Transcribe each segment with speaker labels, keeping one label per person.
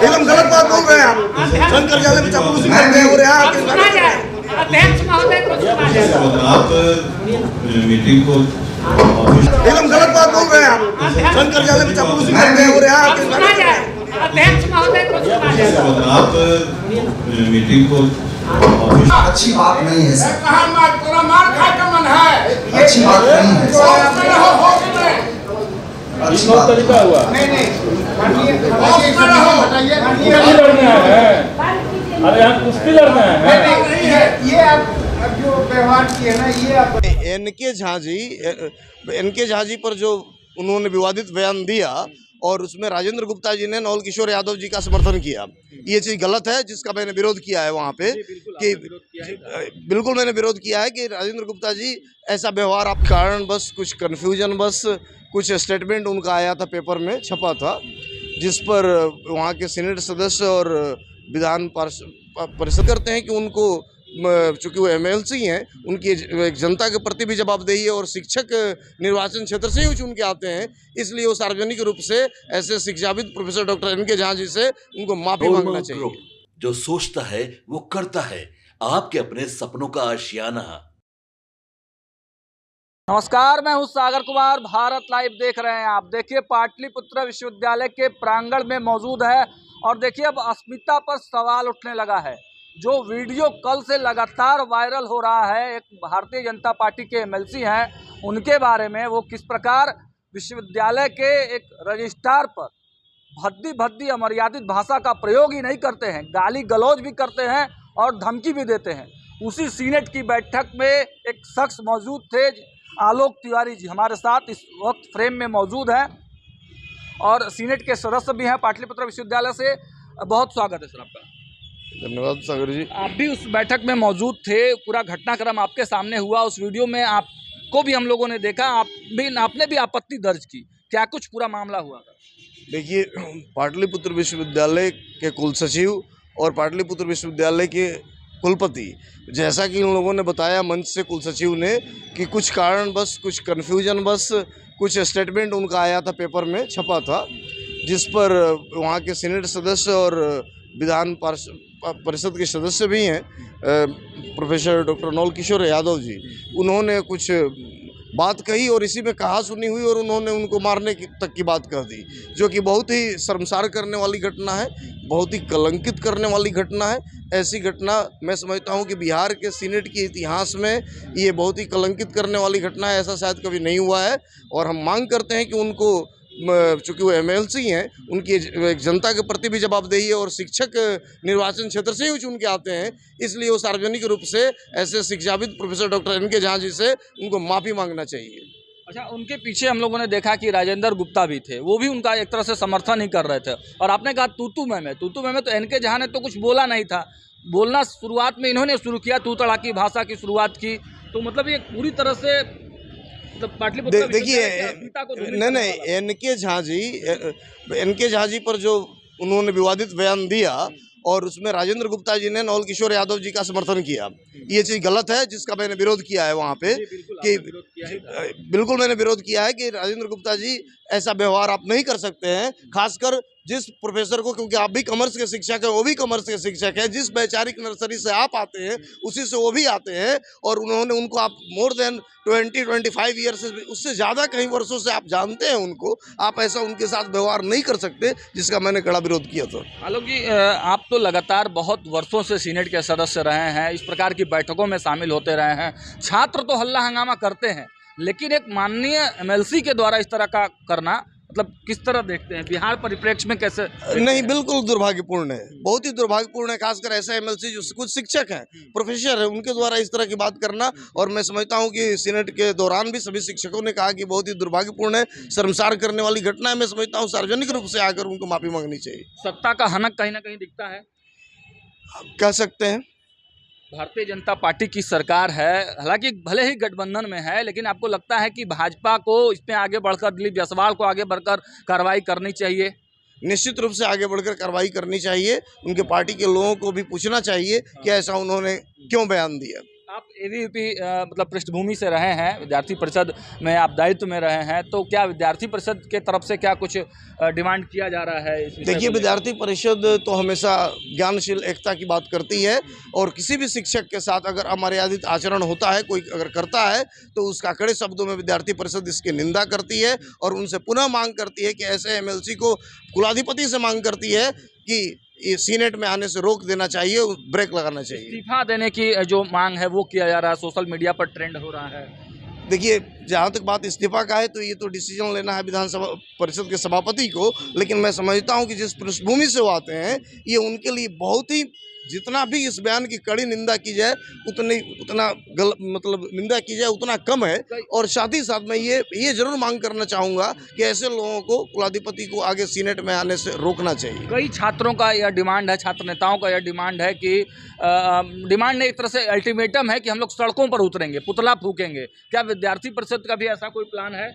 Speaker 1: एकदम गलत बात बोल रहे हैं आप। शंकर जाले में चापलूसी करते हैं और यहाँ
Speaker 2: अध्यक्ष महोदय को सुना जाए।
Speaker 3: आप मीटिंग को
Speaker 1: एकदम गलत बात बोल रहे हैं आप। शंकर जाले में चापलूसी करते हैं और यहाँ
Speaker 2: सुना जाए। अध्यक्ष महोदय को सुना जाए।
Speaker 3: आप मीटिंग को
Speaker 4: अच्छी बात नहीं है सर,
Speaker 5: पूरा मार खा का मन है।
Speaker 4: अच्छी बात नहीं है सर, अच्छी बात
Speaker 6: तरीका हुआ
Speaker 5: नहीं
Speaker 6: अरे यहाँ कुश्ती लड़ना है
Speaker 5: ये आप जो व्यवहार किए ना ये आप
Speaker 1: एनके झा जी पर जो उन्होंने विवादित बयान दिया और उसमें राजेंद्र गुप्ता जी ने नौल किशोर यादव जी का समर्थन किया, ये चीज़ गलत है जिसका मैंने विरोध किया है वहाँ पे कि बिल्कुल मैंने विरोध किया है कि राजेंद्र गुप्ता जी ऐसा व्यवहार आप कारण बस कुछ कन्फ्यूजन बस कुछ स्टेटमेंट उनका आया था पेपर में छपा था जिस पर वहाँ के सीनेट सदस्य और विधान परिषद करते हैं कि उनको चूँकि वो एमएलसी हैं उनकी एक जनता के प्रति भी जवाबदेही है और शिक्षक निर्वाचन क्षेत्र से ही चुन के आते हैं, इसलिए वो सार्वजनिक रूप से ऐसे शिक्षाविद professor doctor N K Jha ji से उनको माफी मांगना चाहिए।
Speaker 7: जो सोचता है वो करता है, आपके अपने सपनों का आशियाना।
Speaker 6: नमस्कार, मैं हूं सागर कुमार, भारत लाइव देख रहे हैं आप। देखिए पाटलिपुत्र विश्वविद्यालय के प्रांगण में मौजूद है और देखिए अब अस्मिता पर सवाल उठने लगा है। जो वीडियो कल से लगातार वायरल हो रहा है, एक भारतीय जनता पार्टी के एमएलसी हैं उनके बारे में, वो किस प्रकार विश्वविद्यालय के एक रजिस्ट्रार पर भद्दी भद्दी अमर्यादित भाषा का प्रयोग ही नहीं करते हैं, गाली गलौज भी करते हैं और धमकी भी देते हैं। उसी सीनेट की बैठक में एक शख्स मौजूद थे, आलोक तिवारी जी हमारे साथ इस वक्त फ्रेम में मौजूद हैं और सीनेट के सदस्य भी हैं पाटलिपुत्र विश्वविद्यालय से। बहुत स्वागत है सर आपका।
Speaker 1: धन्यवाद सागर जी।
Speaker 6: आप भी उस बैठक में मौजूद थे, पूरा घटनाक्रम आपके सामने हुआ, उस वीडियो में आपको भी हम लोगों ने देखा, आपने भी आपत्ति दर्ज की, क्या कुछ पूरा मामला हुआ था?
Speaker 1: देखिए, पाटलिपुत्र विश्वविद्यालय के कुलसचिव और पाटलिपुत्र विश्वविद्यालय के कुलपति, जैसा कि उन लोगों ने बताया मंच से कुलसचिव ने कि कुछ कारण बस कुछ कन्फ्यूजन बस कुछ स्टेटमेंट उनका आया था पेपर में छपा था जिस पर वहाँ के सीनेट सदस्य और विधान परिषद के सदस्य भी हैं प्रोफेसर डॉक्टर नौल किशोर यादव जी, उन्होंने कुछ बात कही और इसी में कहा सुनी हुई और उन्होंने उनको मारने तक की बात कर दी, जो कि बहुत ही शर्मसार करने वाली घटना है, बहुत ही कलंकित करने वाली घटना है। ऐसी घटना मैं समझता हूं कि बिहार के सीनेट के इतिहास में ये बहुत ही कलंकित करने वाली घटना है, ऐसा शायद कभी नहीं हुआ है। और हम मांग करते हैं कि उनको चूँकि वो एमएलसी हैं उनकी एक जनता के प्रति भी जवाबदेही है और शिक्षक निर्वाचन क्षेत्र से ही चुन के आते हैं, इसलिए वो सार्वजनिक रूप से ऐसे शिक्षाविद professor doctor N K Jha ji से उनको माफ़ी मांगना चाहिए।
Speaker 6: अच्छा, उनके पीछे हम लोगों ने देखा कि राजेंद्र गुप्ता भी थे, वो भी उनका एक तरह से समर्थन ही कर रहे थे और आपने कहा तूतू में तो एनके झा ने तो कुछ बोला नहीं था, बोलना शुरुआत में इन्होंने शुरू किया, तू तड़ाकी भाषा की शुरुआत की, तो मतलब ये पूरी तरह से
Speaker 1: देखिए नहीं एनके झा जी पर जो उन्होंने विवादित बयान दिया और उसमें राजेंद्र गुप्ता जी ने नौल किशोर यादव जी का समर्थन किया, ये चीज़ गलत है जिसका मैंने विरोध किया है वहाँ पे कि बिल्कुल मैंने विरोध किया है कि राजेंद्र गुप्ता जी ऐसा व्यवहार आप नहीं कर सकते हैं, खासकर जिस प्रोफेसर को, क्योंकि आप भी कॉमर्स के शिक्षक हैं, वो भी कॉमर्स के शिक्षक हैं, जिस वैचारिक नर्सरी से आप आते हैं उसी से वो भी आते हैं और उन्होंने उनको आप मोर देन 20-25 ईयर से उससे ज़्यादा कई वर्षों से आप जानते हैं उनको, आप ऐसा उनके साथ व्यवहार नहीं कर सकते, जिसका मैंने कड़ा विरोध किया था।
Speaker 6: आलोक जी, आप तो लगातार बहुत वर्षों से सीनेट के सदस्य रहे हैं, इस प्रकार की बैठकों में शामिल होते रहे हैं, छात्र तो हल्ला हंगामा करते हैं, लेकिन एक माननीय एमएलसी के द्वारा इस तरह का करना मतलब किस तरह देखते हैं, बिहार परिप्रेक्ष्य में कैसे?
Speaker 1: नहीं, बिल्कुल दुर्भाग्यपूर्ण है, बहुत ही दुर्भाग्यपूर्ण है, खासकर ऐसा एमएलसी जो कुछ शिक्षक हैं, प्रोफेसर है, उनके द्वारा इस तरह की बात करना। और मैं समझता हूं कि सीनेट के दौरान भी सभी शिक्षकों ने कहा कि बहुत ही दुर्भाग्यपूर्ण है, शर्मसार करने वाली घटना है। मैं समझता हूं सार्वजनिक रूप से आकर उनको माफ़ी मांगनी चाहिए।
Speaker 6: सत्ता का हनक कहीं ना कहीं दिखता है,
Speaker 1: कह सकते हैं।
Speaker 6: भारतीय जनता पार्टी की सरकार है, हालांकि भले ही गठबंधन में है, लेकिन आपको लगता है कि भाजपा को इसमें आगे बढ़कर, दिलीप जायसवाल को आगे बढ़कर कार्रवाई करनी चाहिए?
Speaker 1: निश्चित रूप से आगे बढ़कर कार्रवाई करनी चाहिए, उनके पार्टी के लोगों को भी पूछना चाहिए कि ऐसा उन्होंने क्यों बयान दिया।
Speaker 6: आप एबीवीपी मतलब पृष्ठभूमि से रहे हैं, विद्यार्थी परिषद में आप दायित्व में रहे हैं, तो क्या विद्यार्थी परिषद के तरफ से क्या कुछ डिमांड किया जा रहा है इस विषय
Speaker 1: देखिए,
Speaker 6: को लेकर?
Speaker 1: विद्यार्थी परिषद तो हमेशा ज्ञानशील एकता की बात करती है और किसी भी शिक्षक के साथ अगर अमर्यादित आचरण होता है, कोई अगर करता है तो उसका कड़े शब्दों में विद्यार्थी परिषद इसकी निंदा करती है और उनसे पुनः मांग करती है कि ऐसे एमएलसी को कुलाधिपति से मांग करती है कि ये सीनेट में आने से रोक देना चाहिए, ब्रेक लगाना चाहिए।
Speaker 6: इस्तीफा देने की जो मांग है वो किया जा रहा है, सोशल मीडिया पर ट्रेंड हो रहा है।
Speaker 1: देखिए, जहाँ तक बात इस्तीफा का है तो ये तो डिसीजन लेना है विधानसभा परिषद के सभापति को, लेकिन मैं समझता हूँ कि जिस पृष्ठभूमि से वो आते हैं ये उनके लिए बहुत ही, जितना भी इस बयान की कड़ी निंदा की जाए उतना मतलब निंदा की जाए उतना कम है। और साथ ही साथ मैं ये जरूर मांग करना चाहूँगा कि ऐसे लोगों को, कुलाधिपति को आगे सीनेट में आने से रोकना चाहिए।
Speaker 6: कई छात्रों का यह डिमांड है, छात्र नेताओं का यह डिमांड है कि डिमांड ने एक तरह से अल्टीमेटम है कि हम लोग सड़कों पर उतरेंगे, पुतला फूकेंगे। क्या विद्यार्थी परिषद का भी ऐसा कोई प्लान है?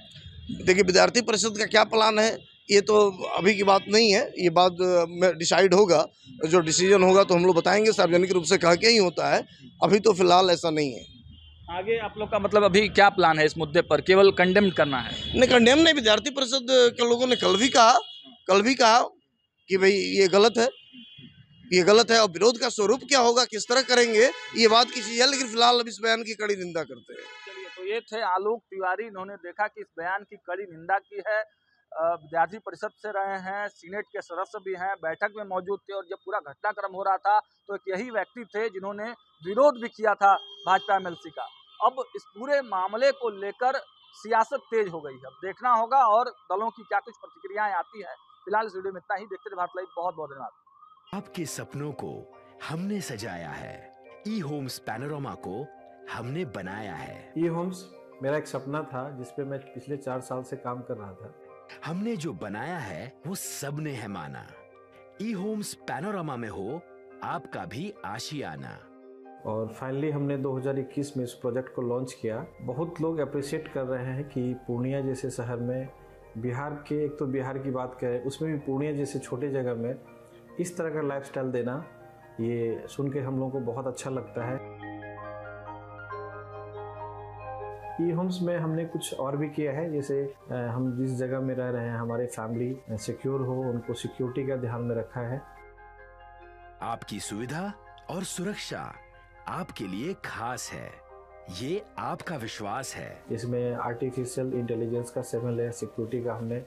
Speaker 1: देखिए, विद्यार्थी परिषद का क्या प्लान है ये तो अभी की बात नहीं है, ये बात में डिसाइड होगा, जो डिसीजन होगा तो हम लोग बताएंगे, सार्वजनिक रूप से कह के ही होता है। अभी तो फिलहाल ऐसा नहीं है।
Speaker 6: आगे आप लोग का मतलब अभी क्या प्लान है इस मुद्दे पर? केवल कंडेम करना है?
Speaker 1: नहीं, कंडेम नहीं। विद्यार्थी परिषद के लोगों ने कल भी कहा कि भाई ये गलत है और विरोध का स्वरूप क्या होगा, किस तरह करेंगे, ये बात की चीज़ है, लेकिन फिलहाल अब इस बयान की कड़ी निंदा करते हैं।
Speaker 6: चलिए, तो ये थे आलोक तिवारी। इन्होंने देखा कि इस बयान की कड़ी निंदा की है। विद्यार्थी परिषद से रहे हैं, सीनेट के सदस्य भी हैं, बैठक में मौजूद थे और जब पूरा घटनाक्रम हो रहा था तो एक यही व्यक्ति थे जिन्होंने विरोध भी किया था भाजपा एमएलसी का। अब इस पूरे मामले को लेकर सियासत तेज हो गई है, अब देखना होगा और दलों की क्या कुछ प्रतिक्रियाएं आती है। फिलहाल इस वीडियो में इतना ही। देखते रहिए भारत लाइव। बहुत बहुत धन्यवाद।
Speaker 8: आपके सपनों को हमने सजाया है, ई होम्स पैनोरामा को हमने बनाया है।
Speaker 9: ई होम्स मेरा एक सपना था जिसपे मैं पिछले 4 साल से काम कर रहा था।
Speaker 8: हमने जो बनाया है वो सबने है माना। ई होम्स पैनोरामा में हो आपका भी आशियाना।
Speaker 9: और फाइनली हमने 2021 में इस प्रोजेक्ट को लॉन्च किया। बहुत लोग अप्रिशिएट कर रहे हैं कि पूर्णिया जैसे शहर में, बिहार के, एक तो बिहार की बात करें उसमें भी पूर्णिया जैसे छोटे जगह में इस तरह का लाइफस्टाइल देना, ये सुन के हम लोगों को बहुत अच्छा लगता है। ई होम्स में हमने कुछ और भी किया है, जैसे हम जिस जगह में रह रहे हैं हमारे फैमिली सिक्योर हो, उनको सिक्योरिटी का ध्यान में रखा है।
Speaker 8: आपकी सुविधा और सुरक्षा आपके लिए खास है, ये आपका विश्वास है।
Speaker 9: इसमें आर्टिफिशियल इंटेलिजेंस का 7 लेयर सिक्योरिटी का हमने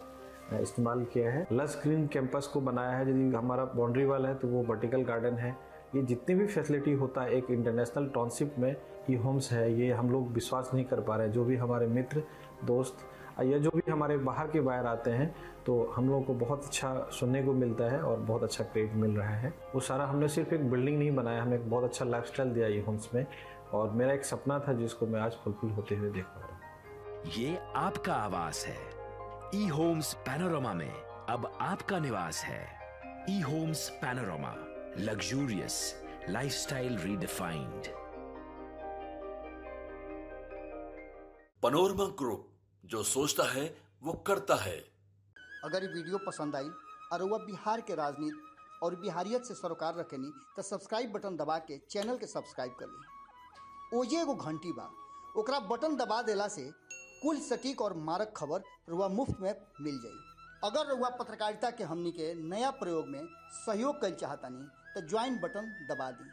Speaker 9: इस्तेमाल किया है। लस ग्रीन कैंपस को बनाया है। यदि हमारा बाउंड्री वाल है तो वो वर्टिकल गार्डन है। ये जितनी भी फैसिलिटी होता है एक इंटरनेशनल टाउनशिप में ई होम्स है, ये हम लोग विश्वास नहीं कर पा रहे हैं। जो भी हमारे मित्र, दोस्त या जो भी हमारे बाहर के बाहर आते हैं तो हम लोगों को बहुत अच्छा सुनने को मिलता है और बहुत अच्छा क्रेडिट मिल रहा है। वो सारा हमने सिर्फ एक बिल्डिंग नहीं बनाया, हमें एक बहुत अच्छा लाइफस्टाइल दिया ई होम्स में, और मेरा एक सपना था जिसको मैं आज फुलफिल होते हुए देख पा रहा हूँ।
Speaker 8: ये आपका आवास है। ई होम्स पैनोरामा में अब आपका निवास है। E Homes Panorama, luxurious lifestyle redefined.
Speaker 7: Panorama Group, जो सोचता है वो करता है।
Speaker 10: अगर ये वीडियो पसंद आई और वह बिहार के राजनीति और बिहारियत से सरोकार रखेनी तो सब्सक्राइब बटन दबा के चैनल के सब्सक्राइब कर ली। ओजे एगो घंटी बा, ओकरा बटन दबा देला से कुल सटीक और मारक खबर रुआ मुफ्त में मिल जाई। अगर रुआ पत्रकारिता के हमनी के नया प्रयोग में सहयोग कर चाहतानी तो ज्वाइन बटन दबा दी।